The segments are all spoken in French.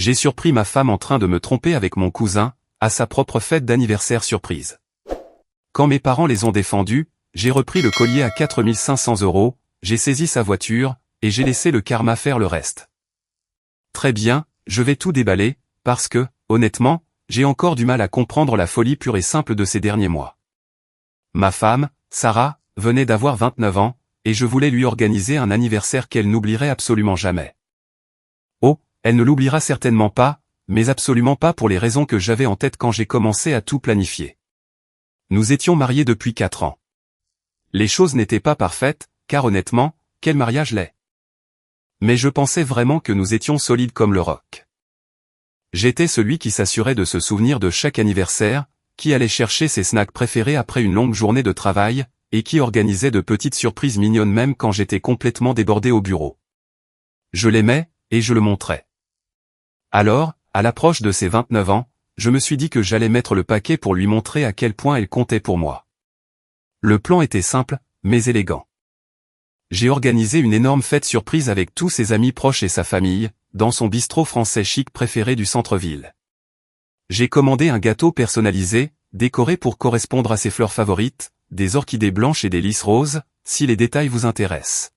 J'ai surpris ma femme en train de me tromper avec mon cousin, à sa propre fête d'anniversaire surprise. Quand mes parents les ont défendus, j'ai repris le collier à 4500 €, j'ai saisi sa voiture, et j'ai laissé le karma faire le reste. Très bien, je vais tout déballer, parce que, honnêtement, j'ai encore du mal à comprendre la folie pure et simple de ces derniers mois. Ma femme, Sarah, venait d'avoir 29 ans, et je voulais lui organiser un anniversaire qu'elle n'oublierait absolument jamais. Oh, elle ne l'oubliera certainement pas, mais absolument pas pour les raisons que j'avais en tête quand j'ai commencé à tout planifier. Nous étions mariés depuis 4 ans. Les choses n'étaient pas parfaites, car honnêtement, quel mariage l'est. Mais je pensais vraiment que nous étions solides comme le roc. J'étais celui qui s'assurait de se souvenir de chaque anniversaire, qui allait chercher ses snacks préférés après une longue journée de travail, et qui organisait de petites surprises mignonnes même quand j'étais complètement débordé au bureau. Je l'aimais, et je le montrais. Alors, à l'approche de ses 29 ans, je me suis dit que j'allais mettre le paquet pour lui montrer à quel point elle comptait pour moi. Le plan était simple, mais élégant. J'ai organisé une énorme fête surprise avec tous ses amis proches et sa famille, dans son bistrot français chic préféré du centre-ville. J'ai commandé un gâteau personnalisé, décoré pour correspondre à ses fleurs favorites, des orchidées blanches et des lys roses, si les détails vous intéressent.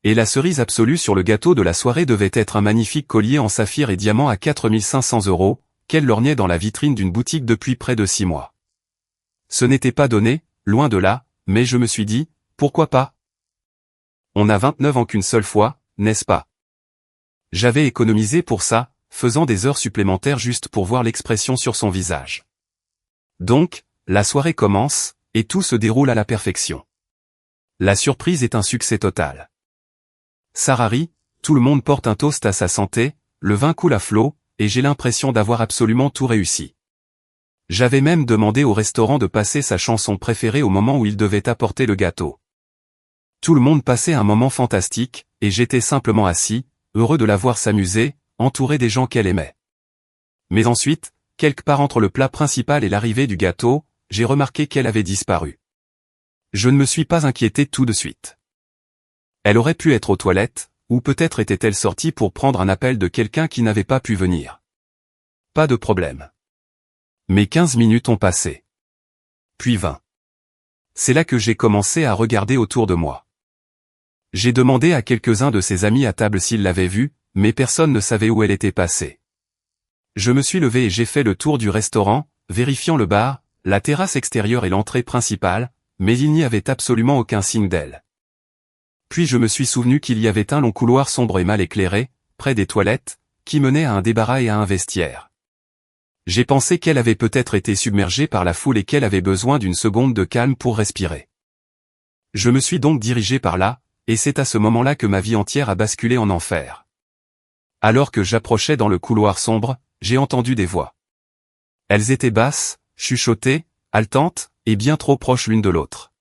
Et la cerise absolue sur le gâteau de la soirée devait être un magnifique collier en saphir et diamant à 4500 €, qu'elle lorgnait dans la vitrine d'une boutique depuis près de 6 mois. Ce n'était pas donné, loin de là, mais je me suis dit, pourquoi pas? On a 29 ans qu'une seule fois, n'est-ce pas? J'avais économisé pour ça, faisant des heures supplémentaires juste pour voir l'expression sur son visage. Donc, la soirée commence, et tout se déroule à la perfection. La surprise est un succès total. Sarah rit, tout le monde porte un toast à sa santé, le vin coule à flot, et j'ai l'impression d'avoir absolument tout réussi. J'avais même demandé au restaurant de passer sa chanson préférée au moment où il devait apporter le gâteau. Tout le monde passait un moment fantastique, et j'étais simplement assis, heureux de la voir s'amuser, entouré des gens qu'elle aimait. Mais ensuite, quelque part entre le plat principal et l'arrivée du gâteau, j'ai remarqué qu'elle avait disparu. Je ne me suis pas inquiété tout de suite. Elle aurait pu être aux toilettes, ou peut-être était-elle sortie pour prendre un appel de quelqu'un qui n'avait pas pu venir. Pas de problème. Mais 15 minutes ont passé. Puis 20. C'est là que j'ai commencé à regarder autour de moi. J'ai demandé à quelques-uns de ses amis à table s'ils l'avaient vue, mais personne ne savait où elle était passée. Je me suis levé et j'ai fait le tour du restaurant, vérifiant le bar, la terrasse extérieure et l'entrée principale, mais il n'y avait absolument aucun signe d'elle. Puis je me suis souvenu qu'il y avait un long couloir sombre et mal éclairé, près des toilettes, qui menait à un débarras et à un vestiaire. J'ai pensé qu'elle avait peut-être été submergée par la foule et qu'elle avait besoin d'une seconde de calme pour respirer. Je me suis donc dirigé par là, et c'est à ce moment-là que ma vie entière a basculé en enfer. Alors que j'approchais dans le couloir sombre, j'ai entendu des voix. Elles étaient basses, chuchotées, haletantes, et bien trop proches l'une de l'autre.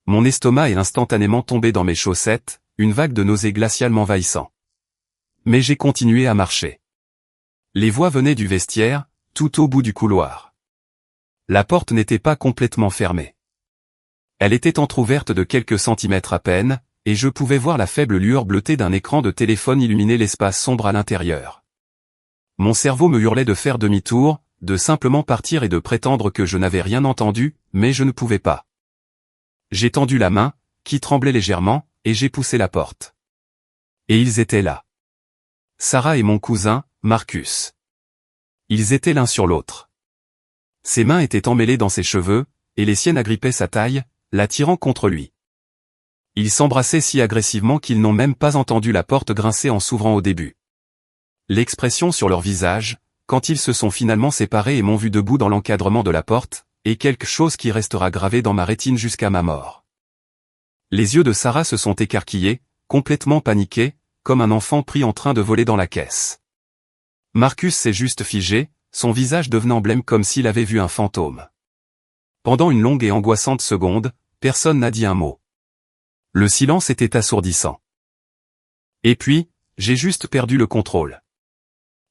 Mon estomac est instantanément tombé dans mes chaussettes, une vague de nausée glaciale m'envahissant. Mais j'ai continué à marcher. Les voix venaient du vestiaire, tout au bout du couloir. La porte n'était pas complètement fermée. Elle était entr'ouverte de quelques centimètres à peine, et je pouvais voir la faible lueur bleutée d'un écran de téléphone illuminer l'espace sombre à l'intérieur. Mon cerveau me hurlait de faire demi-tour, de simplement partir et de prétendre que je n'avais rien entendu, mais je ne pouvais pas. J'ai tendu la main, qui tremblait légèrement, et j'ai poussé la porte. Et ils étaient là. Sarah et mon cousin, Marcus. Ils étaient l'un sur l'autre. Ses mains étaient emmêlées dans ses cheveux, et les siennes agrippaient sa taille, l'attirant contre lui. Ils s'embrassaient si agressivement qu'ils n'ont même pas entendu la porte grincer en s'ouvrant au début. L'expression sur leur visage, quand ils se sont finalement séparés et m'ont vu debout dans l'encadrement de la porte, est quelque chose qui restera gravé dans ma rétine jusqu'à ma mort. Les yeux de Sarah se sont écarquillés, complètement paniqués, comme un enfant pris en train de voler dans la caisse. Marcus s'est juste figé, son visage devenant blême comme s'il avait vu un fantôme. Pendant une longue et angoissante seconde, personne n'a dit un mot. Le silence était assourdissant. Et puis, j'ai juste perdu le contrôle.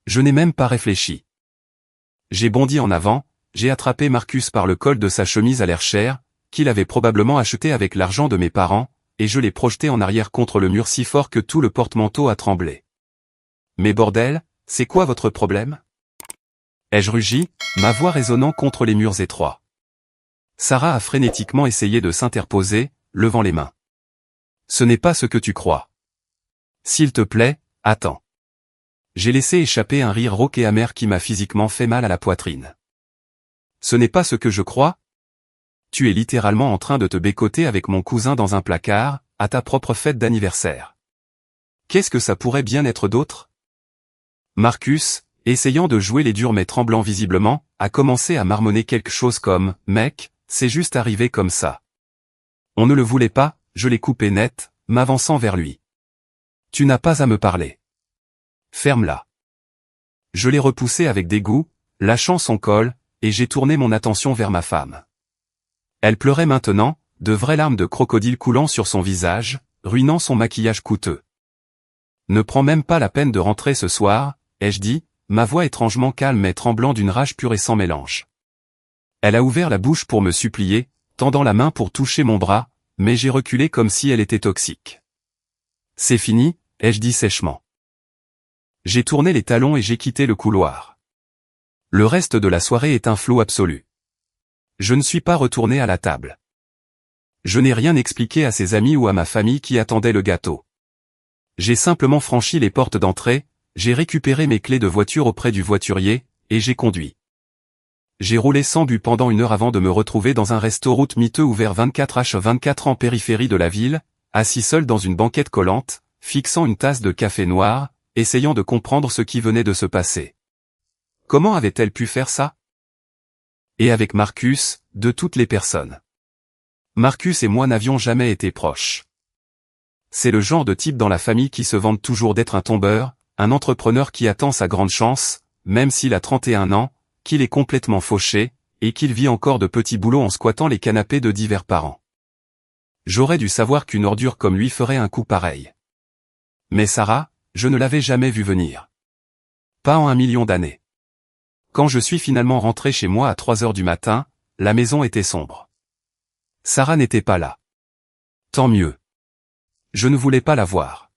Je n'ai même pas réfléchi. J'ai bondi en avant, j'ai attrapé Marcus par le col de sa chemise à l'air cher, qu'il avait probablement acheté avec l'argent de mes parents, et je l'ai projeté en arrière contre le mur si fort que tout le porte-manteau a tremblé. Mais bordel, c'est quoi votre problème? Ai-je rugi, ma voix résonnant contre les murs étroits. Sarah a frénétiquement essayé de s'interposer, levant les mains. Ce n'est pas ce que tu crois. S'il te plaît, attends. J'ai laissé échapper un rire rauque et amer qui m'a physiquement fait mal à la poitrine. Ce n'est pas ce que je crois? Tu es littéralement en train de te bécoter avec mon cousin dans un placard, à ta propre fête d'anniversaire. Qu'est-ce que ça pourrait bien être d'autre? Marcus, essayant de jouer les durs mais tremblant visiblement, a commencé à marmonner quelque chose comme « Mec, c'est juste arrivé comme ça. On ne le voulait pas, je l'ai coupé net, m'avançant vers lui. Tu n'as pas à me parler. Ferme-la. » Je l'ai repoussé avec dégoût, lâchant son col, et j'ai tourné mon attention vers ma femme. Elle pleurait maintenant, de vraies larmes de crocodile coulant sur son visage, ruinant son maquillage coûteux. Ne prends même pas la peine de rentrer ce soir, ai-je dit, ma voix étrangement calme et tremblant d'une rage pure et sans mélange. Elle a ouvert la bouche pour me supplier, tendant la main pour toucher mon bras, mais j'ai reculé comme si elle était toxique. C'est fini, ai-je dit sèchement. J'ai tourné les talons et j'ai quitté le couloir. Le reste de la soirée est un flou absolu. Je ne suis pas retourné à la table. Je n'ai rien expliqué à ses amis ou à ma famille qui attendaient le gâteau. J'ai simplement franchi les portes d'entrée, j'ai récupéré mes clés de voiture auprès du voiturier, et j'ai conduit. J'ai roulé sans but pendant 1 heure avant de me retrouver dans un resto-route miteux ouvert 24h24 en périphérie de la ville, assis seul dans une banquette collante, fixant une tasse de café noir, essayant de comprendre ce qui venait de se passer. Comment avait-elle pu faire ça? Et avec Marcus, de toutes les personnes. Marcus et moi n'avions jamais été proches. C'est le genre de type dans la famille qui se vante toujours d'être un tombeur, un entrepreneur qui attend sa grande chance, même s'il a 31 ans, qu'il est complètement fauché, et qu'il vit encore de petits boulots en squattant les canapés de divers parents. J'aurais dû savoir qu'une ordure comme lui ferait un coup pareil. Mais Sarah, je ne l'avais jamais vue venir. Pas en 1 million d'années. Quand je suis finalement rentré chez moi à 3 heures du matin, la maison était sombre. Sarah n'était pas là. Tant mieux. Je ne voulais pas la voir.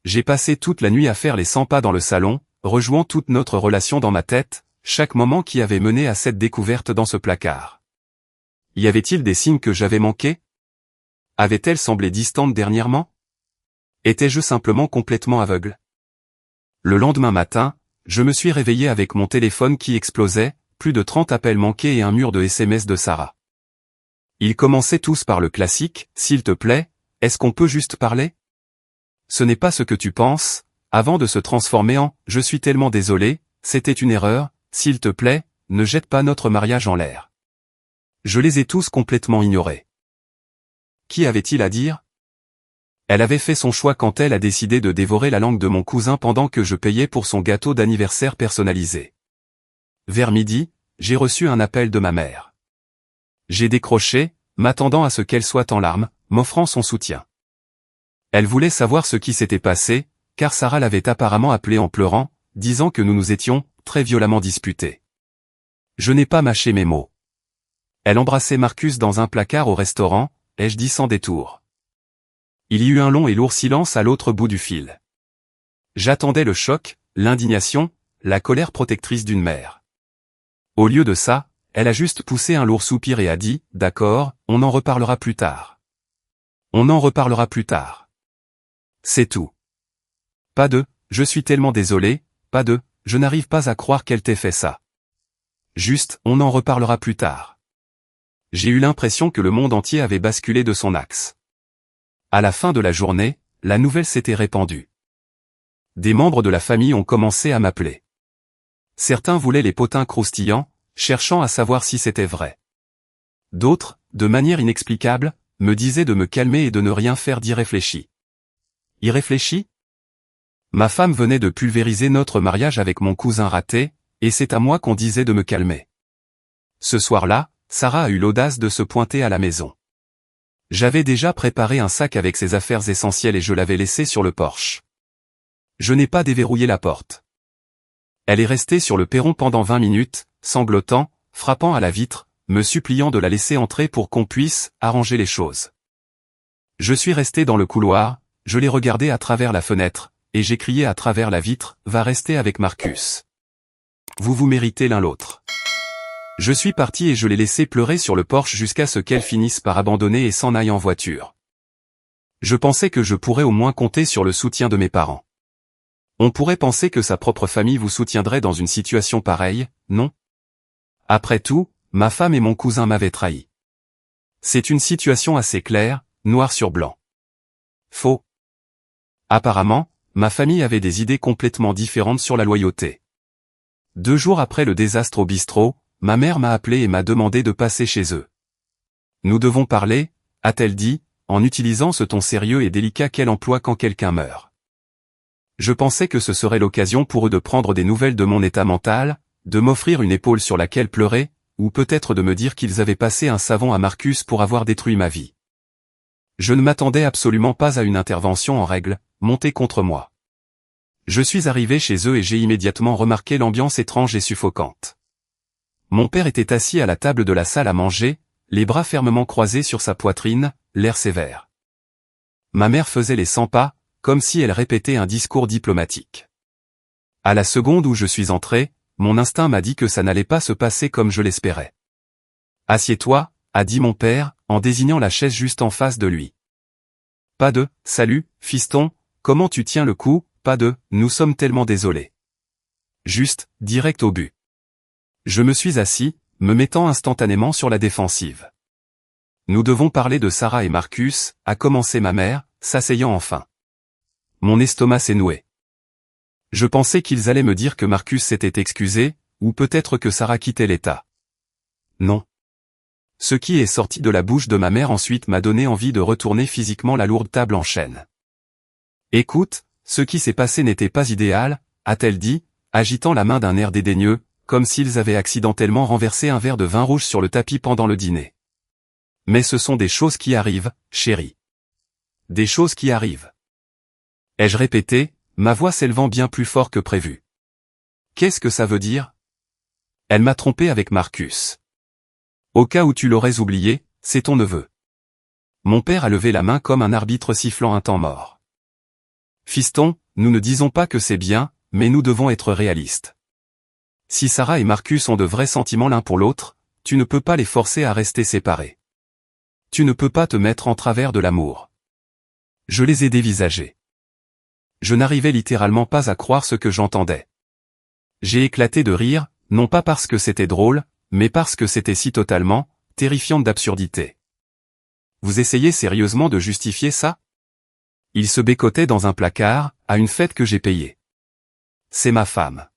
J'ai passé toute la nuit à faire les 100 pas dans le salon, rejouant toute notre relation dans ma tête, chaque moment qui avait mené à cette découverte dans ce placard. Y avait-il des signes que j'avais manqués? Avait-elle semblé distante dernièrement? Étais-je simplement complètement aveugle? Le lendemain matin, je me suis réveillé avec mon téléphone qui explosait, plus de 30 appels manqués et un mur de SMS de Sarah. Ils commençaient tous par le classique, « S'il te plaît, est-ce qu'on peut juste parler? Ce n'est pas ce que tu penses », avant de se transformer en « Je suis tellement désolé, c'était une erreur, s'il te plaît, ne jette pas notre mariage en l'air ». Je les ai tous complètement ignorés. Qui avait-il à dire? Elle avait fait son choix quand elle a décidé de dévorer la langue de mon cousin pendant que je payais pour son gâteau d'anniversaire personnalisé. Vers midi, j'ai reçu un appel de ma mère. J'ai décroché, m'attendant à ce qu'elle soit en larmes, m'offrant son soutien. Elle voulait savoir ce qui s'était passé, car Sarah l'avait apparemment appelée en pleurant, disant que nous nous étions très violemment disputés. Je n'ai pas mâché mes mots. Elle embrassait Marcus dans un placard au restaurant, ai-je dit sans détour. Il y eut un long et lourd silence à l'autre bout du fil. J'attendais le choc, l'indignation, la colère protectrice d'une mère. Au lieu de ça, elle a juste poussé un lourd soupir et a dit « D'accord, on en reparlera plus tard. On en reparlera plus tard. » C'est tout. Pas de « Je suis tellement désolé », pas de « Je n'arrive pas à croire qu'elle t'ait fait ça. » Juste « On en reparlera plus tard. » J'ai eu l'impression que le monde entier avait basculé de son axe. À la fin de la journée, la nouvelle s'était répandue. Des membres de la famille ont commencé à m'appeler. Certains voulaient les potins croustillants, cherchant à savoir si c'était vrai. D'autres, de manière inexplicable, me disaient de me calmer et de ne rien faire d'irréfléchi. Irréfléchi? Ma femme venait de pulvériser notre mariage avec mon cousin raté, et c'est à moi qu'on disait de me calmer. Ce soir-là, Sarah a eu l'audace de se pointer à la maison. J'avais déjà préparé un sac avec ses affaires essentielles et je l'avais laissé sur le porche. Je n'ai pas déverrouillé la porte. Elle est restée sur le perron pendant 20 minutes, sanglotant, frappant à la vitre, me suppliant de la laisser entrer pour qu'on puisse arranger les choses. Je suis resté dans le couloir, je l'ai regardée à travers la fenêtre, et j'ai crié à travers la vitre, « Va rester avec Marcus. Vous vous méritez l'un l'autre. » Je suis parti et je l'ai laissé pleurer sur le porche jusqu'à ce qu'elle finisse par abandonner et s'en aille en voiture. Je pensais que je pourrais au moins compter sur le soutien de mes parents. On pourrait penser que sa propre famille vous soutiendrait dans une situation pareille, non? Après tout, ma femme et mon cousin m'avaient trahi. C'est une situation assez claire, noir sur blanc. Faux. Apparemment, ma famille avait des idées complètement différentes sur la loyauté. 2 jours après le désastre au bistrot, ma mère m'a appelé et m'a demandé de passer chez eux. Nous devons parler, a-t-elle dit, en utilisant ce ton sérieux et délicat qu'elle emploie quand quelqu'un meurt. Je pensais que ce serait l'occasion pour eux de prendre des nouvelles de mon état mental, de m'offrir une épaule sur laquelle pleurer, ou peut-être de me dire qu'ils avaient passé un savon à Marcus pour avoir détruit ma vie. Je ne m'attendais absolument pas à une intervention en règle, montée contre moi. Je suis arrivé chez eux et j'ai immédiatement remarqué l'ambiance étrange et suffocante. Mon père était assis à la table de la salle à manger, les bras fermement croisés sur sa poitrine, l'air sévère. Ma mère faisait les 100 pas, comme si elle répétait un discours diplomatique. À la seconde où je suis entré, mon instinct m'a dit que ça n'allait pas se passer comme je l'espérais. « Assieds-toi », a dit mon père, en désignant la chaise juste en face de lui. Pas de « Salut, fiston, comment tu tiens le coup », pas de « Nous sommes tellement désolés ». Juste, direct au but. Je me suis assis, me mettant instantanément sur la défensive. Nous devons parler de Sarah et Marcus, a commencé ma mère, s'asseyant enfin. Mon estomac s'est noué. Je pensais qu'ils allaient me dire que Marcus s'était excusé, ou peut-être que Sarah quittait l'État. Non. Ce qui est sorti de la bouche de ma mère ensuite m'a donné envie de retourner physiquement la lourde table en chêne. Écoute, ce qui s'est passé n'était pas idéal, a-t-elle dit, agitant la main d'un air dédaigneux, comme s'ils avaient accidentellement renversé un verre de vin rouge sur le tapis pendant le dîner. Mais ce sont des choses qui arrivent, chérie. Des choses qui arrivent. Ai-je répété, ma voix s'élevant bien plus fort que prévu. Qu'est-ce que ça veut dire? Elle m'a trompé avec Marcus. Au cas où tu l'aurais oublié, c'est ton neveu. Mon père a levé la main comme un arbitre sifflant un temps mort. Fiston, nous ne disons pas que c'est bien, mais nous devons être réalistes. Si Sarah et Marcus ont de vrais sentiments l'un pour l'autre, tu ne peux pas les forcer à rester séparés. Tu ne peux pas te mettre en travers de l'amour. Je les ai dévisagés. Je n'arrivais littéralement pas à croire ce que j'entendais. J'ai éclaté de rire, non pas parce que c'était drôle, mais parce que c'était si totalement, terrifiante d'absurdité. Vous essayez sérieusement de justifier ça? Il se bécotait dans un placard, à une fête que j'ai payée. C'est ma femme.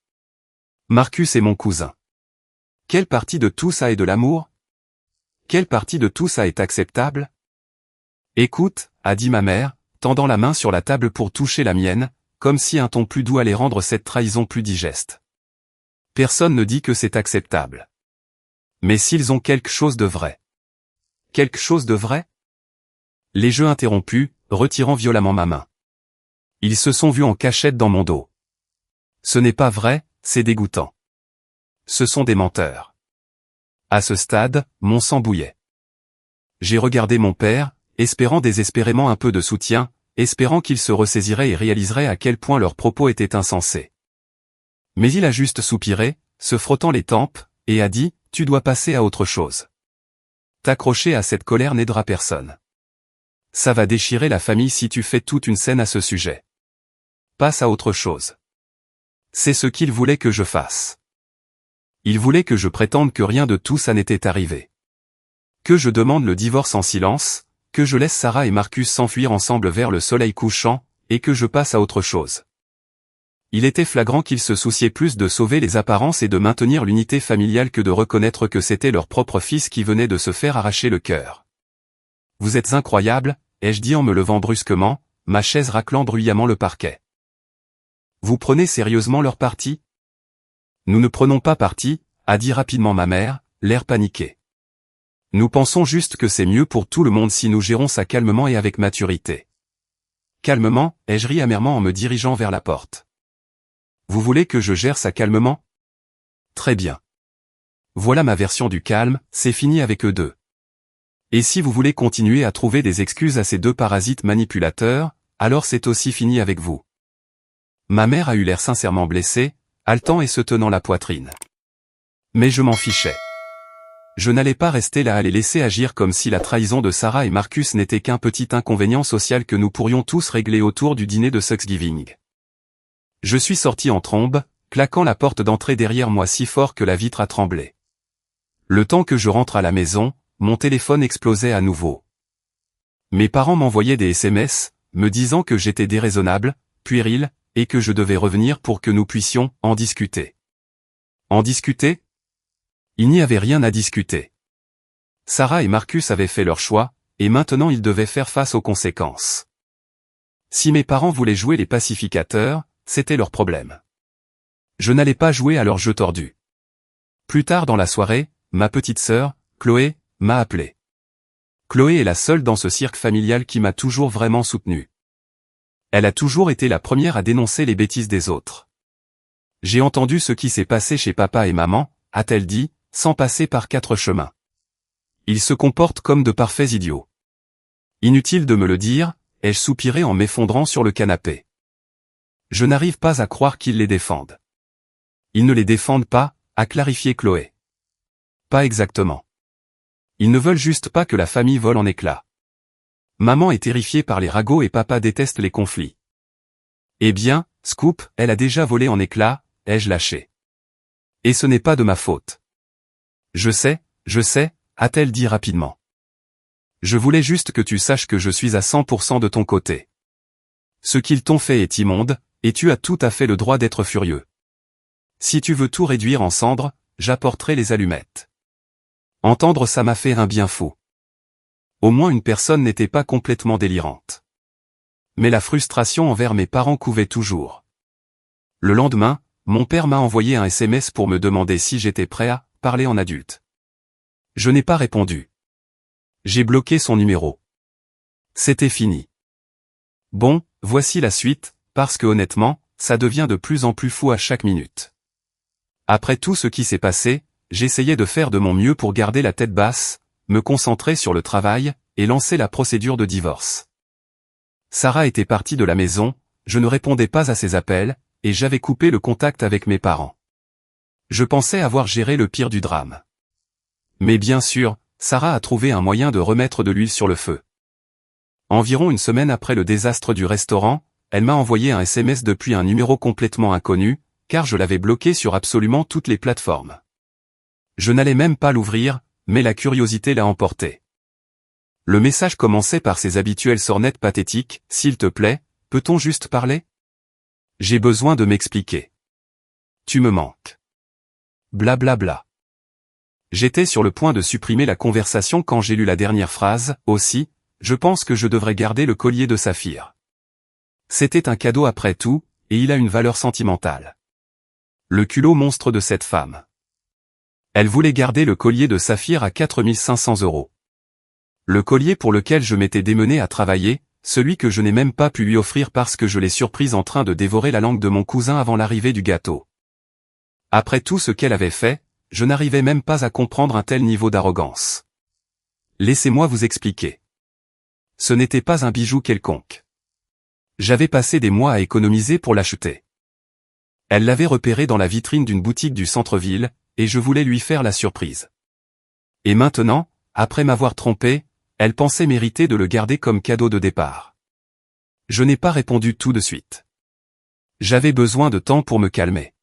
Marcus est mon cousin. Quelle partie de tout ça est de l'amour? Quelle partie de tout ça est acceptable? Écoute, a dit ma mère, tendant la main sur la table pour toucher la mienne, comme si un ton plus doux allait rendre cette trahison plus digeste. Personne ne dit que c'est acceptable. Mais s'ils ont quelque chose de vrai. Quelque chose de vrai? Les jeux interrompus, retirant violemment ma main. Ils se sont vus en cachette dans mon dos. Ce n'est pas vrai, c'est dégoûtant. Ce sont des menteurs. À ce stade, mon sang bouillait. J'ai regardé mon père, espérant désespérément un peu de soutien, espérant qu'il se ressaisirait et réaliserait à quel point leurs propos étaient insensés. Mais il a juste soupiré, se frottant les tempes, et a dit, « Tu dois passer à autre chose. T'accrocher à cette colère n'aidera personne. Ça va déchirer la famille si tu fais toute une scène à ce sujet. Passe à autre chose. » C'est ce qu'il voulait que je fasse. Il voulait que je prétende que rien de tout ça n'était arrivé. Que je demande le divorce en silence, que je laisse Sarah et Marcus s'enfuir ensemble vers le soleil couchant, et que je passe à autre chose. Il était flagrant qu'ils se souciaient plus de sauver les apparences et de maintenir l'unité familiale que de reconnaître que c'était leur propre fils qui venait de se faire arracher le cœur. « Vous êtes incroyable », ai-je dit en me levant brusquement, ma chaise raclant bruyamment le parquet. « Vous prenez sérieusement leur parti ?»« Nous ne prenons pas parti », a dit rapidement ma mère, l'air paniqué. « Nous pensons juste que c'est mieux pour tout le monde si nous gérons ça calmement et avec maturité. » Calmement, ai-je ri amèrement en me dirigeant vers la porte. Vous voulez que je gère ça calmement? Très bien. Voilà ma version du calme, c'est fini avec eux deux. Et si vous voulez continuer à trouver des excuses à ces deux parasites manipulateurs, alors c'est aussi fini avec vous. Ma mère a eu l'air sincèrement blessée, haletant et se tenant la poitrine. Mais je m'en fichais. Je n'allais pas rester là à les laisser agir comme si la trahison de Sarah et Marcus n'était qu'un petit inconvénient social que nous pourrions tous régler autour du dîner de Thanksgiving. Je suis sorti en trombe, claquant la porte d'entrée derrière moi si fort que la vitre a tremblé. Le temps que je rentre à la maison, mon téléphone explosait à nouveau. Mes parents m'envoyaient des SMS, me disant que j'étais déraisonnable, puéril, et que je devais revenir pour que nous puissions en discuter. En discuter ? Il n'y avait rien à discuter. Sarah et Marcus avaient fait leur choix, et maintenant ils devaient faire face aux conséquences. Si mes parents voulaient jouer les pacificateurs, c'était leur problème. Je n'allais pas jouer à leur jeu tordu. Plus tard dans la soirée, ma petite sœur, Chloé, m'a appelé. Chloé est la seule dans ce cirque familial qui m'a toujours vraiment soutenu. Elle a toujours été la première à dénoncer les bêtises des autres. J'ai entendu ce qui s'est passé chez papa et maman, a-t-elle dit, sans passer par 4 chemins. Ils se comportent comme de parfaits idiots. Inutile de me le dire, ai-je soupiré en m'effondrant sur le canapé. Je n'arrive pas à croire qu'ils les défendent. Ils ne les défendent pas, a clarifié Chloé. Pas exactement. Ils ne veulent juste pas que la famille vole en éclats. Maman est terrifiée par les ragots et papa déteste les conflits. Eh bien, scoop, elle a déjà volé en éclats, ai-je lâché. Et ce n'est pas de ma faute. Je sais, a-t-elle dit rapidement. Je voulais juste que tu saches que je suis à 100% de ton côté. Ce qu'ils t'ont fait est immonde, et tu as tout à fait le droit d'être furieux. Si tu veux tout réduire en cendres, j'apporterai les allumettes. Entendre ça m'a fait un bien fou. Au moins une personne n'était pas complètement délirante. Mais la frustration envers mes parents couvait toujours. Le lendemain, mon père m'a envoyé un SMS pour me demander si j'étais prêt à parler en adulte. Je n'ai pas répondu. J'ai bloqué son numéro. C'était fini. Bon, voici la suite, parce que honnêtement, ça devient de plus en plus fou à chaque minute. Après tout ce qui s'est passé, j'essayais de faire de mon mieux pour garder la tête basse, me concentrer sur le travail, et lancer la procédure de divorce. Sarah était partie de la maison, je ne répondais pas à ses appels, et j'avais coupé le contact avec mes parents. Je pensais avoir géré le pire du drame. Mais bien sûr, Sarah a trouvé un moyen de remettre de l'huile sur le feu. Environ une semaine après le désastre du restaurant, elle m'a envoyé un SMS depuis un numéro complètement inconnu, car je l'avais bloqué sur absolument toutes les plateformes. Je n'allais même pas l'ouvrir, mais la curiosité l'a emporté. Le message commençait par ses habituelles sornettes pathétiques, « S'il te plaît, peut-on juste parler ? J'ai besoin de m'expliquer. Tu me manques. » Blablabla. J'étais sur le point de supprimer la conversation quand j'ai lu la dernière phrase, « Aussi, je pense que je devrais garder le collier de saphir. » C'était un cadeau après tout, et il a une valeur sentimentale. Le culot monstre de cette femme. Elle voulait garder le collier de saphir à 4 500 €. Le collier pour lequel je m'étais démené à travailler, celui que je n'ai même pas pu lui offrir parce que je l'ai surprise en train de dévorer la langue de mon cousin avant l'arrivée du gâteau. Après tout ce qu'elle avait fait, je n'arrivais même pas à comprendre un tel niveau d'arrogance. Laissez-moi vous expliquer. Ce n'était pas un bijou quelconque. J'avais passé des mois à économiser pour l'acheter. Elle l'avait repéré dans la vitrine d'une boutique du centre-ville, et je voulais lui faire la surprise. Et maintenant, après m'avoir trompé, elle pensait mériter de le garder comme cadeau de départ. Je n'ai pas répondu tout de suite. J'avais besoin de temps pour me calmer.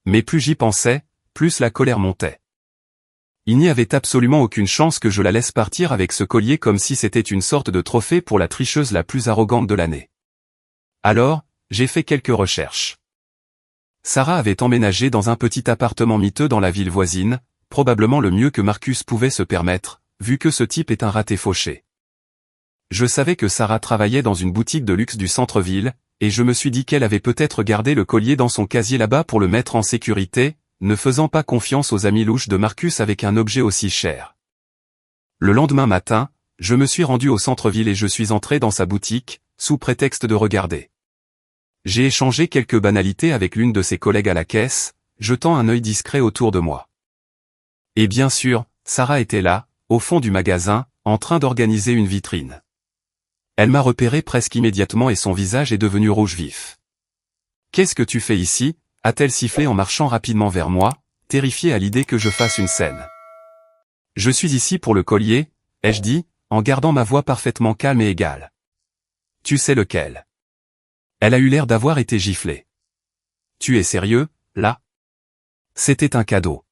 Mais plus j'y pensais, plus la colère montait. Il n'y avait absolument aucune chance que je la laisse partir avec ce collier comme si c'était une sorte de trophée pour la tricheuse la plus arrogante de l'année. Alors, j'ai fait quelques recherches. Sarah avait emménagé dans un petit appartement miteux dans la ville voisine, probablement le mieux que Marcus pouvait se permettre, vu que ce type est un raté fauché. Je savais que Sarah travaillait dans une boutique de luxe du centre-ville, et je me suis dit qu'elle avait peut-être gardé le collier dans son casier là-bas pour le mettre en sécurité, ne faisant pas confiance aux amis louches de Marcus avec un objet aussi cher. Le lendemain matin, je me suis rendu au centre-ville et je suis entré dans sa boutique, sous prétexte de regarder. J'ai échangé quelques banalités avec l'une de ses collègues à la caisse, jetant un œil discret autour de moi. Et bien sûr, Sarah était là, au fond du magasin, en train d'organiser une vitrine. Elle m'a repéré presque immédiatement et son visage est devenu rouge vif. Qu'est-ce que tu fais ici? A-t-elle sifflé en marchant rapidement vers moi, terrifiée à l'idée que je fasse une scène. Je suis ici pour le collier, ai-je dit, en gardant ma voix parfaitement calme et égale. Tu sais lequel? Elle a eu l'air d'avoir été giflée. Tu es sérieux, là? C'était un cadeau.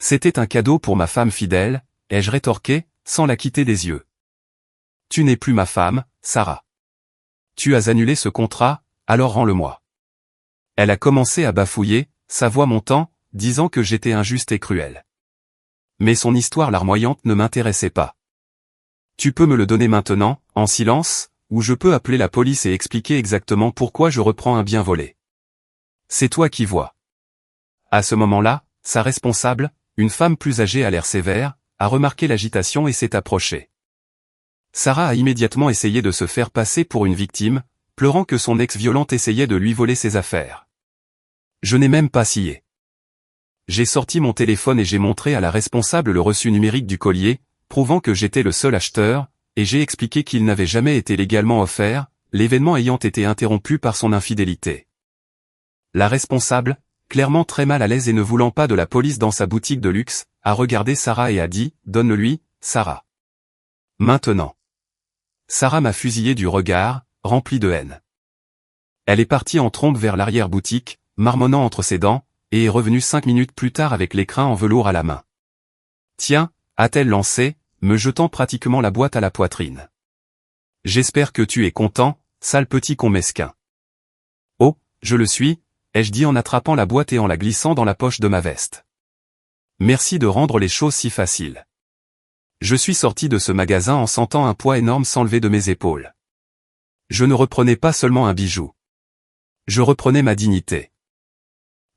C'était un cadeau pour ma femme fidèle, ai-je rétorqué, sans la quitter des yeux. Tu n'es plus ma femme, Sarah. Tu as annulé ce contrat, alors rends-le-moi. Elle a commencé à bafouiller, sa voix montant, disant que j'étais injuste et cruel. Mais son histoire larmoyante ne m'intéressait pas. Tu peux me le donner maintenant, en silence, ou je peux appeler la police et expliquer exactement pourquoi je reprends un bien volé. C'est toi qui vois. À ce moment-là, sa responsable, une femme plus âgée à l'air sévère, a remarqué l'agitation et s'est approchée. Sarah a immédiatement essayé de se faire passer pour une victime, pleurant que son ex-violente essayait de lui voler ses affaires. Je n'ai même pas scié. J'ai sorti mon téléphone et j'ai montré à la responsable le reçu numérique du collier, prouvant que j'étais le seul acheteur, et j'ai expliqué qu'il n'avait jamais été légalement offert, l'événement ayant été interrompu par son infidélité. La responsable, clairement très mal à l'aise et ne voulant pas de la police dans sa boutique de luxe, a regardé Sarah et a dit « Donne-le-lui, Sarah. » Maintenant. Sarah m'a fusillé du regard, rempli de haine. Elle est partie en trombe vers l'arrière-boutique, marmonnant entre ses dents, et est revenue 5 minutes plus tard avec l'écrin en velours à la main. Tiens, a-t-elle lancé, me jetant pratiquement la boîte à la poitrine. J'espère que tu es content, sale petit con mesquin. Oh, je le suis, ai-je dit en attrapant la boîte et en la glissant dans la poche de ma veste. Merci de rendre les choses si faciles. Je suis sorti de ce magasin en sentant un poids énorme s'enlever de mes épaules. Je ne reprenais pas seulement un bijou. Je reprenais ma dignité.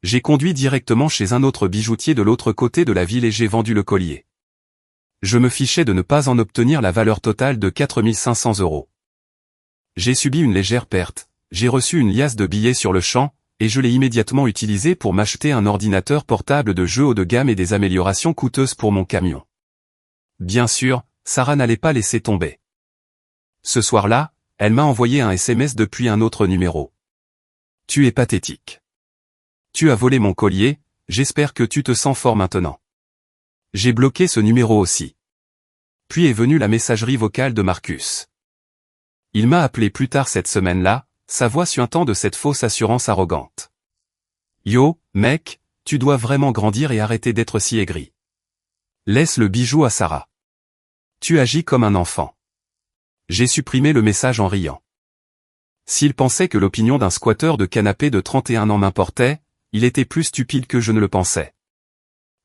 J'ai conduit directement chez un autre bijoutier de l'autre côté de la ville et j'ai vendu le collier. Je me fichais de ne pas en obtenir la valeur totale de 4 500 €. J'ai subi une légère perte, j'ai reçu une liasse de billets sur le champ, et je l'ai immédiatement utilisé pour m'acheter un ordinateur portable de jeu haut de gamme et des améliorations coûteuses pour mon camion. Bien sûr, Sarah n'allait pas laisser tomber. Ce soir-là, elle m'a envoyé un SMS depuis un autre numéro. Tu es pathétique. Tu as volé mon collier, j'espère que tu te sens fort maintenant. J'ai bloqué ce numéro aussi. Puis est venue la messagerie vocale de Marcus. Il m'a appelé plus tard cette semaine-là, sa voix suintant de cette fausse assurance arrogante. Yo, mec, tu dois vraiment grandir et arrêter d'être si aigri. Laisse le bijou à Sarah. Tu agis comme un enfant. J'ai supprimé le message en riant. S'il pensait que l'opinion d'un squatteur de canapé de 31 ans m'importait, il était plus stupide que je ne le pensais.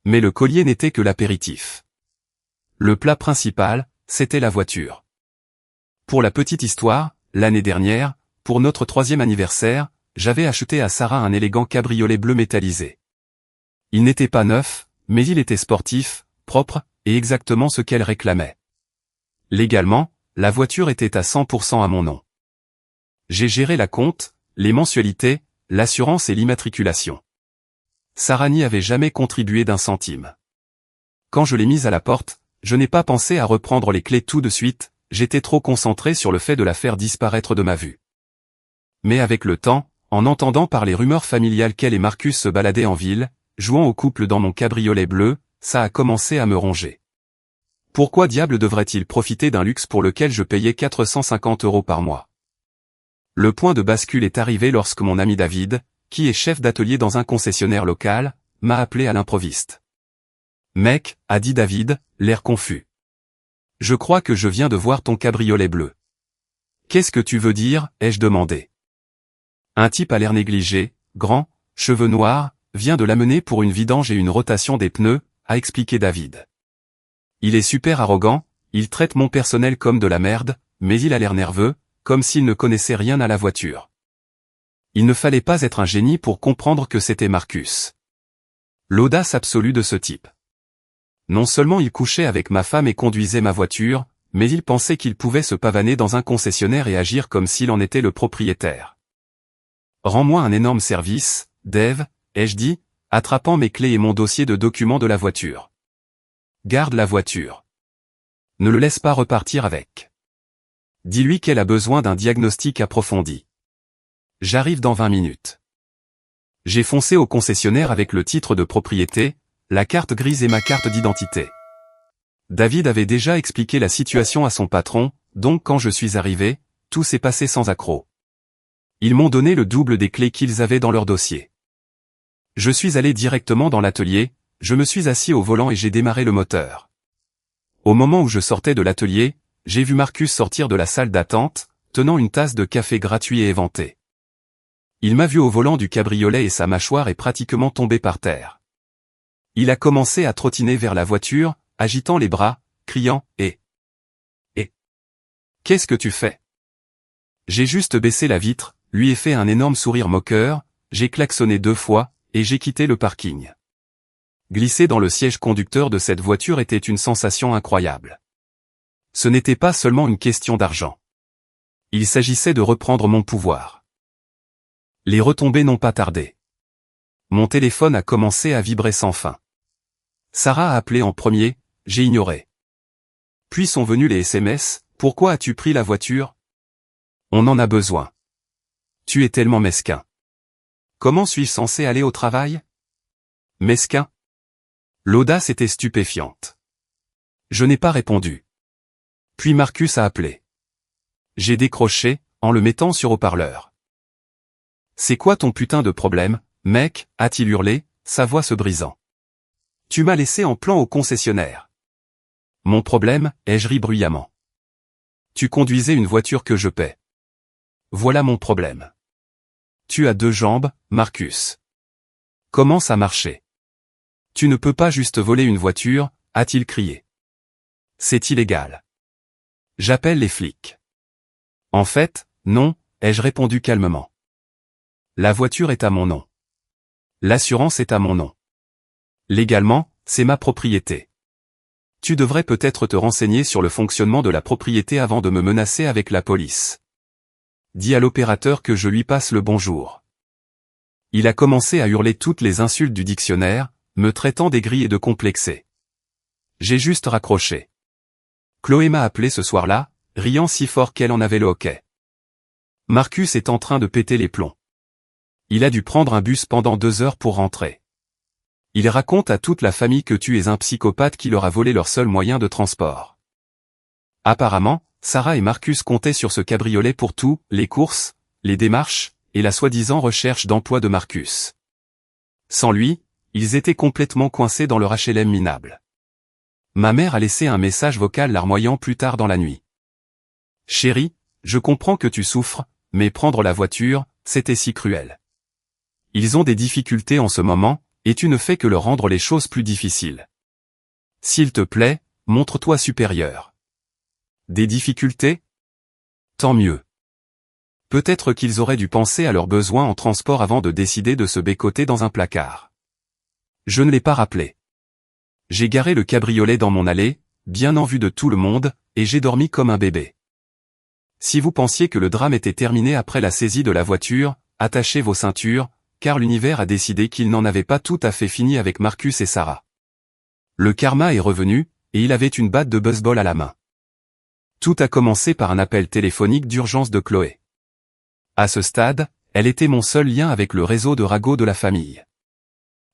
Mais le collier n'était que l'apéritif. Le plat principal, c'était la voiture. Pour la petite histoire, l'année dernière, pour notre 3e anniversaire, j'avais acheté à Sarah un élégant cabriolet bleu métallisé. Il n'était pas neuf, mais il était sportif, propre, et exactement ce qu'elle réclamait. Légalement, la voiture était à 100% à mon nom. J'ai géré la compte, les mensualités, l'assurance et l'immatriculation. Sarah n'y avait jamais contribué d'un centime. Quand je l'ai mise à la porte, je n'ai pas pensé à reprendre les clés tout de suite, j'étais trop concentré sur le fait de la faire disparaître de ma vue. Mais avec le temps, en entendant par les rumeurs familiales qu'elle et Marcus se baladaient en ville, jouant au couple dans mon cabriolet bleu, ça a commencé à me ronger. Pourquoi diable devrait-il profiter d'un luxe pour lequel je payais 450 € par mois? Le point de bascule est arrivé lorsque mon ami David, qui est chef d'atelier dans un concessionnaire local, m'a appelé à l'improviste. Mec, a dit David, l'air confus. Je crois que je viens de voir ton cabriolet bleu. Qu'est-ce que tu veux dire, ai-je demandé. Un type à l'air négligé, grand, cheveux noirs, vient de l'amener pour une vidange et une rotation des pneus, a expliqué David. Il est super arrogant, il traite mon personnel comme de la merde, mais il a l'air nerveux, comme s'il ne connaissait rien à la voiture. Il ne fallait pas être un génie pour comprendre que c'était Marcus. L'audace absolue de ce type. Non seulement il couchait avec ma femme et conduisait ma voiture, mais il pensait qu'il pouvait se pavaner dans un concessionnaire et agir comme s'il en était le propriétaire. Rends-moi un énorme service, Dave, ai-je dit, attrapant mes clés et mon dossier de documents de la voiture. Garde la voiture. Ne le laisse pas repartir avec. Dis-lui qu'elle a besoin d'un diagnostic approfondi. J'arrive dans 20 minutes. J'ai foncé au concessionnaire avec le titre de propriété, la carte grise et ma carte d'identité. David avait déjà expliqué la situation à son patron, donc quand je suis arrivé, tout s'est passé sans accroc. Ils m'ont donné le double des clés qu'ils avaient dans leur dossier. Je suis allé directement dans l'atelier, je me suis assis au volant et j'ai démarré le moteur. Au moment où je sortais de l'atelier, j'ai vu Marcus sortir de la salle d'attente, tenant une tasse de café gratuit et éventé. Il m'a vu au volant du cabriolet et sa mâchoire est pratiquement tombée par terre. Il a commencé à trottiner vers la voiture, agitant les bras, criant « Eh ! Qu'est-ce que tu fais ?» J'ai juste baissé la vitre, lui ai fait un énorme sourire moqueur, j'ai klaxonné 2 fois, et j'ai quitté le parking. Glisser dans le siège conducteur de cette voiture était une sensation incroyable. Ce n'était pas seulement une question d'argent. Il s'agissait de reprendre mon pouvoir. Les retombées n'ont pas tardé. Mon téléphone a commencé à vibrer sans fin. Sarah a appelé en premier, j'ai ignoré. Puis sont venus les SMS, pourquoi as-tu pris la voiture ? On en a besoin. Tu es tellement mesquin. Comment suis-je censé aller au travail ? Mesquin ? L'audace était stupéfiante. Je n'ai pas répondu. Puis Marcus a appelé. J'ai décroché, en le mettant sur haut-parleur. C'est quoi ton putain de problème, mec, a-t-il hurlé, sa voix se brisant. Tu m'as laissé en plan au concessionnaire. Mon problème, ai-je ri bruyamment. Tu conduisais une voiture que je paie. Voilà mon problème. Tu as 2 jambes, Marcus. Comment ça marchait ? Tu ne peux pas juste voler une voiture, a-t-il crié. C'est illégal. J'appelle les flics. En fait, non, ai-je répondu calmement. La voiture est à mon nom. L'assurance est à mon nom. Légalement, c'est ma propriété. Tu devrais peut-être te renseigner sur le fonctionnement de la propriété avant de me menacer avec la police. Dis à l'opérateur que je lui passe le bonjour. Il a commencé à hurler toutes les insultes du dictionnaire, me traitant d'aigri et de complexé. J'ai juste raccroché. Chloé m'a appelé ce soir-là, riant si fort qu'elle en avait le hoquet. Marcus est en train de péter les plombs. Il a dû prendre un bus pendant 2 heures pour rentrer. Il raconte à toute la famille que tu es un psychopathe qui leur a volé leur seul moyen de transport. Apparemment, Sarah et Marcus comptaient sur ce cabriolet pour tout, les courses, les démarches, et la soi-disant recherche d'emploi de Marcus. Sans lui, ils étaient complètement coincés dans leur HLM minable. Ma mère a laissé un message vocal larmoyant plus tard dans la nuit. Chérie, je comprends que tu souffres, mais prendre la voiture, c'était si cruel. Ils ont des difficultés en ce moment, et tu ne fais que leur rendre les choses plus difficiles. S'il te plaît, montre-toi supérieur. Des difficultés ? Tant mieux. Peut-être qu'ils auraient dû penser à leurs besoins en transport avant de décider de se bécoter dans un placard. Je ne l'ai pas rappelé. J'ai garé le cabriolet dans mon allée, bien en vue de tout le monde, et j'ai dormi comme un bébé. Si vous pensiez que le drame était terminé après la saisie de la voiture, attachez vos ceintures, car l'univers a décidé qu'il n'en avait pas tout à fait fini avec Marcus et Sarah. Le karma est revenu, et il avait une batte de baseball à la main. Tout a commencé par un appel téléphonique d'urgence de Chloé. À ce stade, elle était mon seul lien avec le réseau de ragots de la famille.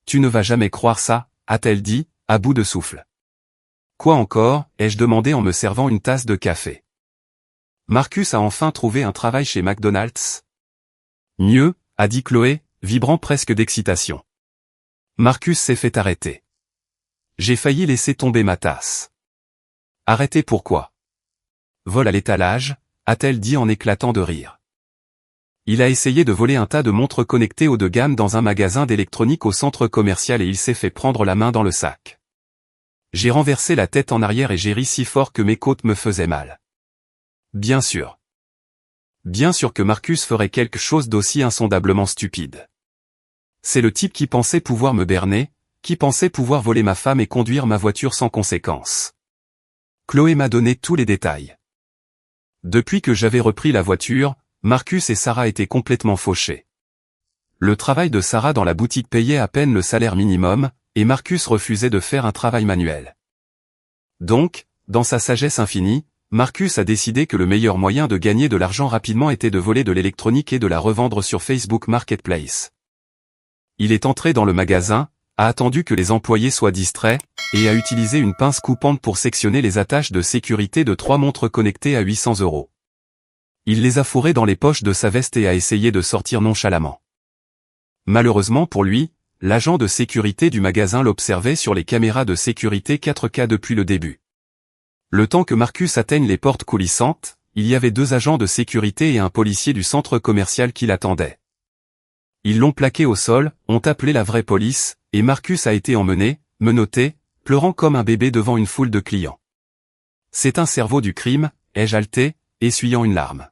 Tu ne vas jamais croire ça, a-t-elle dit, à bout de souffle. Quoi encore, ai-je demandé en me servant une tasse de café. Marcus a enfin trouvé un travail chez McDonald's. Mieux, a dit Chloé, vibrant presque d'excitation. Marcus s'est fait arrêter. J'ai failli laisser tomber ma tasse. Arrêter pourquoi ? Vol à l'étalage, a-t-elle dit en éclatant de rire. Il a essayé de voler un tas de montres connectées haut de gamme dans un magasin d'électronique au centre commercial et il s'est fait prendre la main dans le sac. J'ai renversé la tête en arrière et j'ai ri si fort que mes côtes me faisaient mal. Bien sûr. Bien sûr que Marcus ferait quelque chose d'aussi insondablement stupide. C'est le type qui pensait pouvoir me berner, qui pensait pouvoir voler ma femme et conduire ma voiture sans conséquence. Chloé m'a donné tous les détails. Depuis que j'avais repris la voiture, Marcus et Sarah étaient complètement fauchés. Le travail de Sarah dans la boutique payait à peine le salaire minimum, et Marcus refusait de faire un travail manuel. Donc, dans sa sagesse infinie, Marcus a décidé que le meilleur moyen de gagner de l'argent rapidement était de voler de l'électronique et de la revendre sur Facebook Marketplace. Il est entré dans le magasin, a attendu que les employés soient distraits, et a utilisé une pince coupante pour sectionner les attaches de sécurité de 3 montres connectées à 800 €. Il les a fourrées dans les poches de sa veste et a essayé de sortir nonchalamment. Malheureusement pour lui, l'agent de sécurité du magasin l'observait sur les caméras de sécurité 4K depuis le début. Le temps que Marcus atteigne les portes coulissantes, il y avait 2 agents de sécurité et un policier du centre commercial qui l'attendaient. Ils l'ont plaqué au sol, ont appelé la vraie police, et Marcus a été emmené, menotté, pleurant comme un bébé devant une foule de clients. C'est un cerveau du crime, ai-je haleté, essuyant une larme.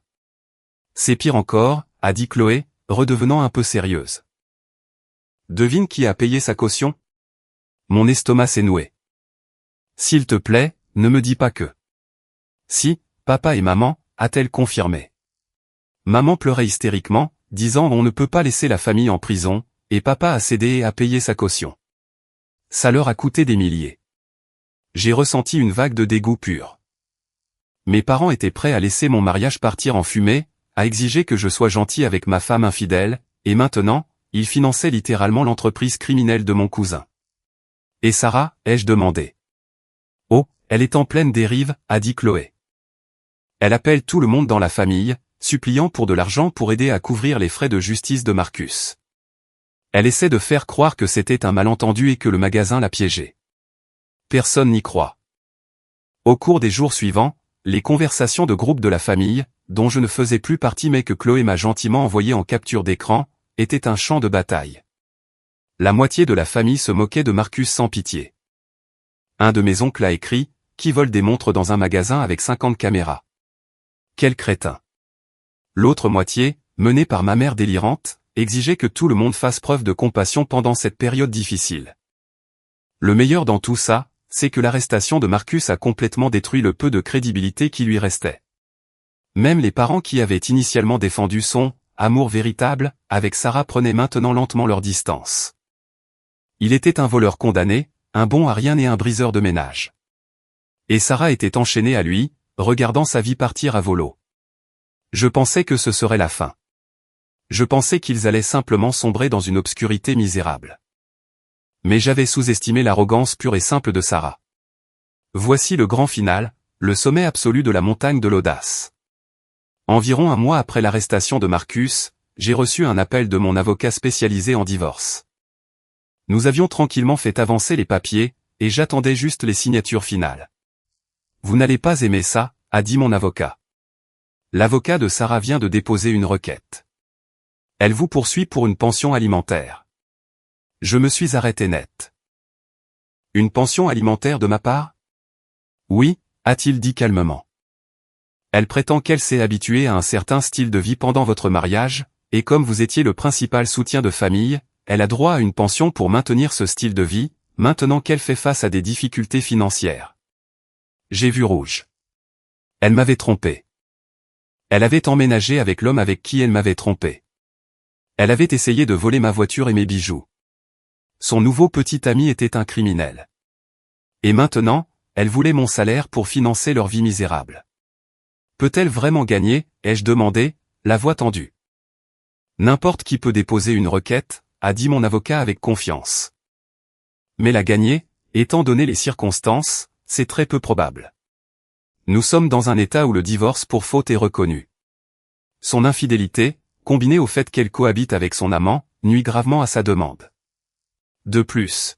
C'est pire encore, a dit Chloé, redevenant un peu sérieuse. Devine qui a payé sa caution? Mon estomac s'est noué. S'il te plaît, ne me dis pas que. Si, papa et maman, a-t-elle confirmé. Maman pleurait hystériquement, disant on ne peut pas laisser la famille en prison, et papa a cédé et a payé sa caution. Ça leur a coûté des milliers. J'ai ressenti une vague de dégoût pur. Mes parents étaient prêts à laisser mon mariage partir en fumée, à exiger que je sois gentil avec ma femme infidèle, et maintenant, ils finançaient littéralement l'entreprise criminelle de mon cousin. Et Sarah, ai-je demandé. Oh, elle est en pleine dérive, a dit Chloé. Elle appelle tout le monde dans la famille, suppliant pour de l'argent pour aider à couvrir les frais de justice de Marcus. Elle essaie de faire croire que c'était un malentendu et que le magasin l'a piégé. Personne n'y croit. Au cours des jours suivants, les conversations de groupe de la famille, dont je ne faisais plus partie mais que Chloé m'a gentiment envoyé en capture d'écran, étaient un champ de bataille. La moitié de la famille se moquait de Marcus sans pitié. Un de mes oncles a écrit « Qui vole des montres dans un magasin avec 50 caméras ?» Quel crétin. L'autre moitié, menée par ma mère délirante, exigeait que tout le monde fasse preuve de compassion pendant cette période difficile. Le meilleur dans tout ça, c'est que l'arrestation de Marcus a complètement détruit le peu de crédibilité qui lui restait. Même les parents qui avaient initialement défendu son « amour véritable » avec Sarah prenaient maintenant lentement leur distance. Il était un voleur condamné, un bon à rien et un briseur de ménage. Et Sarah était enchaînée à lui, regardant sa vie partir à volo. Je pensais que ce serait la fin. Je pensais qu'ils allaient simplement sombrer dans une obscurité misérable. Mais j'avais sous-estimé l'arrogance pure et simple de Sarah. Voici le grand final, le sommet absolu de la montagne de l'audace. Environ un mois après l'arrestation de Marcus, j'ai reçu un appel de mon avocat spécialisé en divorce. Nous avions tranquillement fait avancer les papiers, et j'attendais juste les signatures finales. Vous n'allez pas aimer ça, a dit mon avocat. L'avocat de Sarah vient de déposer une requête. Elle vous poursuit pour une pension alimentaire. Je me suis arrêté net. Une pension alimentaire de ma part? Oui, a-t-il dit calmement. Elle prétend qu'elle s'est habituée à un certain style de vie pendant votre mariage, et comme vous étiez le principal soutien de famille, elle a droit à une pension pour maintenir ce style de vie, maintenant qu'elle fait face à des difficultés financières. J'ai vu rouge. Elle m'avait trompé. Elle avait emménagé avec l'homme avec qui elle m'avait trompé. Elle avait essayé de voler ma voiture et mes bijoux. Son nouveau petit ami était un criminel. Et maintenant, elle voulait mon salaire pour financer leur vie misérable. Peut-elle vraiment gagner, ai-je demandé, la voix tendue. N'importe qui peut déposer une requête, a dit mon avocat avec confiance. Mais la gagner, étant donné les circonstances, c'est très peu probable. Nous sommes dans un état où le divorce pour faute est reconnu. Son infidélité, combinée au fait qu'elle cohabite avec son amant, nuit gravement à sa demande. De plus,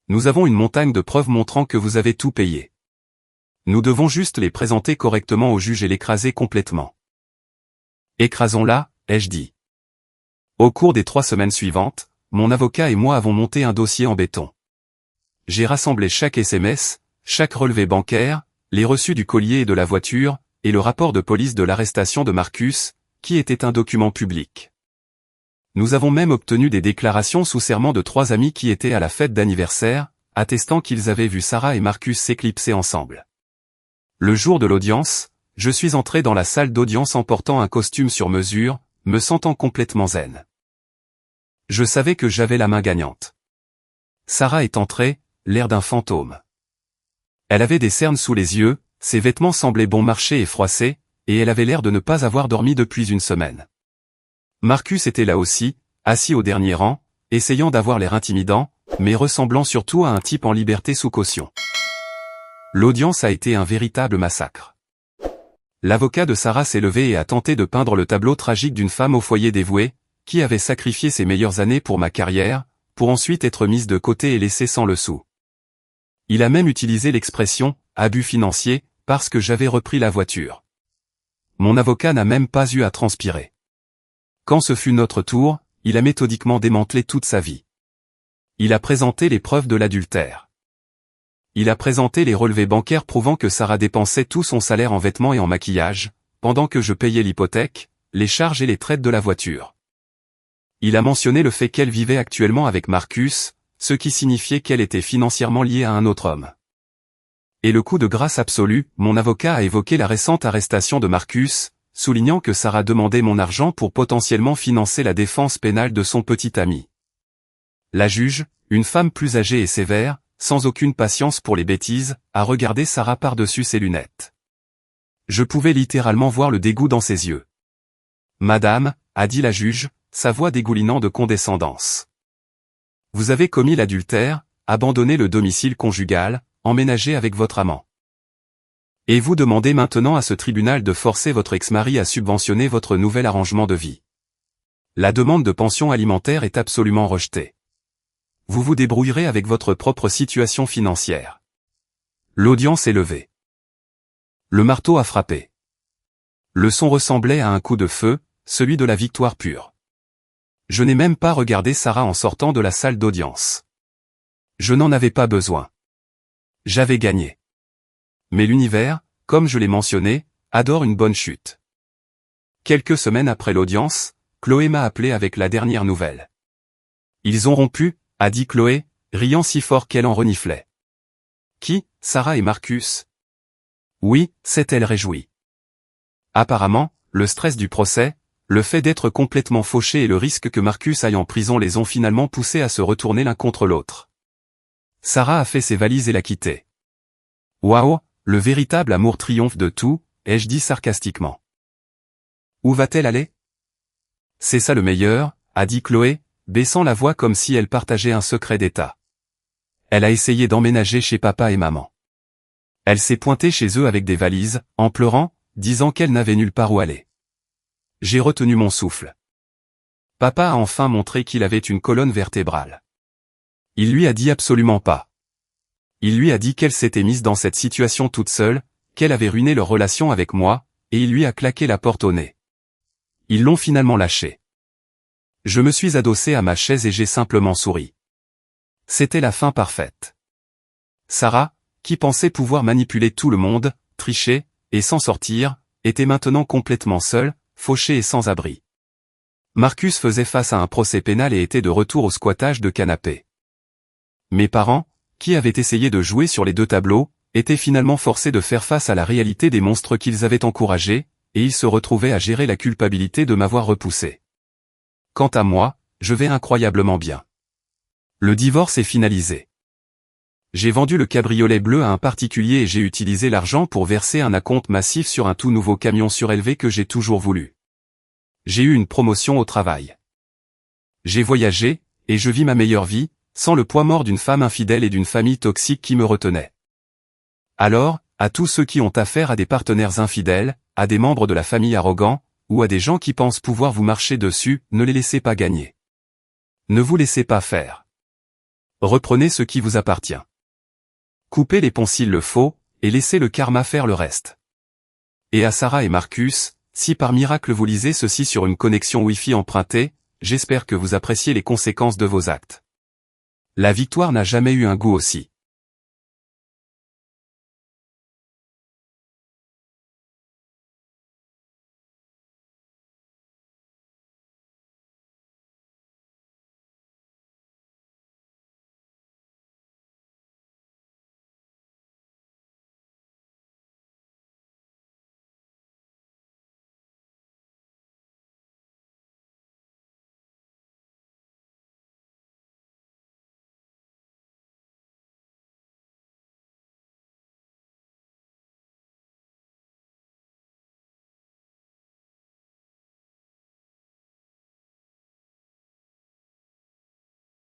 nous avons une montagne de preuves montrant que vous avez tout payé. Nous devons juste les présenter correctement au juge et l'écraser complètement. Écrasons-la, ai-je dit. Au cours des 3 semaines suivantes, mon avocat et moi avons monté un dossier en béton. J'ai rassemblé chaque SMS, chaque relevé bancaire, les reçus du collier et de la voiture, et le rapport de police de l'arrestation de Marcus, qui était un document public. Nous avons même obtenu des déclarations sous serment de 3 amis qui étaient à la fête d'anniversaire, attestant qu'ils avaient vu Sarah et Marcus s'éclipser ensemble. Le jour de l'audience, je suis entré dans la salle d'audience en portant un costume sur mesure, me sentant complètement zen. Je savais que j'avais la main gagnante. Sarah est entrée, l'air d'un fantôme. Elle avait des cernes sous les yeux, ses vêtements semblaient bon marché et froissés, et elle avait l'air de ne pas avoir dormi depuis une semaine. Marcus était là aussi, assis au dernier rang, essayant d'avoir l'air intimidant, mais ressemblant surtout à un type en liberté sous caution. L'audience a été un véritable massacre. L'avocat de Sarah s'est levé et a tenté de peindre le tableau tragique d'une femme au foyer dévouée, qui avait sacrifié ses meilleures années pour ma carrière, pour ensuite être mise de côté et laissée sans le sou. Il a même utilisé l'expression « abus financier » parce que j'avais repris la voiture. Mon avocat n'a même pas eu à transpirer. Quand ce fut notre tour, il a méthodiquement démantelé toute sa vie. Il a présenté les preuves de l'adultère. Il a présenté les relevés bancaires prouvant que Sarah dépensait tout son salaire en vêtements et en maquillage, pendant que je payais l'hypothèque, les charges et les traites de la voiture. Il a mentionné le fait qu'elle vivait actuellement avec Marcus, ce qui signifiait qu'elle était financièrement liée à un autre homme. Et le coup de grâce absolu, mon avocat a évoqué la récente arrestation de Marcus, soulignant que Sarah demandait mon argent pour potentiellement financer la défense pénale de son petit ami. La juge, une femme plus âgée et sévère, sans aucune patience pour les bêtises, a regardé Sarah par-dessus ses lunettes. Je pouvais littéralement voir le dégoût dans ses yeux. « Madame », a dit la juge, sa voix dégoulinant de condescendance. « Vous avez commis l'adultère, abandonné le domicile conjugal, emménagé avec votre amant. Et vous demandez maintenant à ce tribunal de forcer votre ex-mari à subventionner votre nouvel arrangement de vie. La demande de pension alimentaire est absolument rejetée. Vous vous débrouillerez avec votre propre situation financière. » L'audience est levée. Le marteau a frappé. Le son ressemblait à un coup de feu, celui de la victoire pure. Je n'ai même pas regardé Sarah en sortant de la salle d'audience. Je n'en avais pas besoin. J'avais gagné. Mais l'univers, comme je l'ai mentionné, adore une bonne chute. Quelques semaines après l'audience, Chloé m'a appelé avec la dernière nouvelle. « Ils ont rompu », a dit Chloé, riant si fort qu'elle en reniflait. « Qui, Sarah et Marcus ?» Oui, s'est-elle réjouie. Apparemment, le stress du procès, le fait d'être complètement fauché et le risque que Marcus aille en prison les ont finalement poussés à se retourner l'un contre l'autre. Sarah a fait ses valises et l'a quitté. « Waouh, le véritable amour triomphe de tout », ai-je dit sarcastiquement. « Où va-t-elle aller ?»« C'est ça le meilleur », a dit Chloé, baissant la voix comme si elle partageait un secret d'État. Elle a essayé d'emménager chez papa et maman. Elle s'est pointée chez eux avec des valises, en pleurant, disant qu'elle n'avait nulle part où aller. J'ai retenu mon souffle. Papa a enfin montré qu'il avait une colonne vertébrale. Il lui a dit absolument pas. Il lui a dit qu'elle s'était mise dans cette situation toute seule, qu'elle avait ruiné leur relation avec moi, et il lui a claqué la porte au nez. Ils l'ont finalement lâché. Je me suis adossé à ma chaise et j'ai simplement souri. C'était la fin parfaite. Sarah, qui pensait pouvoir manipuler tout le monde, tricher, et s'en sortir, était maintenant complètement seule, fauchée et sans abri. Marcus faisait face à un procès pénal et était de retour au squattage de canapé. Mes parents, qui avaient essayé de jouer sur les deux tableaux, étaient finalement forcés de faire face à la réalité des monstres qu'ils avaient encouragés, et ils se retrouvaient à gérer la culpabilité de m'avoir repoussé. Quant à moi, je vais incroyablement bien. Le divorce est finalisé. J'ai vendu le cabriolet bleu à un particulier et j'ai utilisé l'argent pour verser un acompte massif sur un tout nouveau camion surélevé que j'ai toujours voulu. J'ai eu une promotion au travail. J'ai voyagé, et je vis ma meilleure vie, sans le poids mort d'une femme infidèle et d'une famille toxique qui me retenait. Alors, à tous ceux qui ont affaire à des partenaires infidèles, à des membres de la famille arrogants, ou à des gens qui pensent pouvoir vous marcher dessus, ne les laissez pas gagner. Ne vous laissez pas faire. Reprenez ce qui vous appartient. Coupez les ponts s'il le faut, et laissez le karma faire le reste. Et à Sarah et Marcus, si par miracle vous lisez ceci sur une connexion Wi-Fi empruntée, j'espère que vous appréciez les conséquences de vos actes. La victoire n'a jamais eu un goût aussi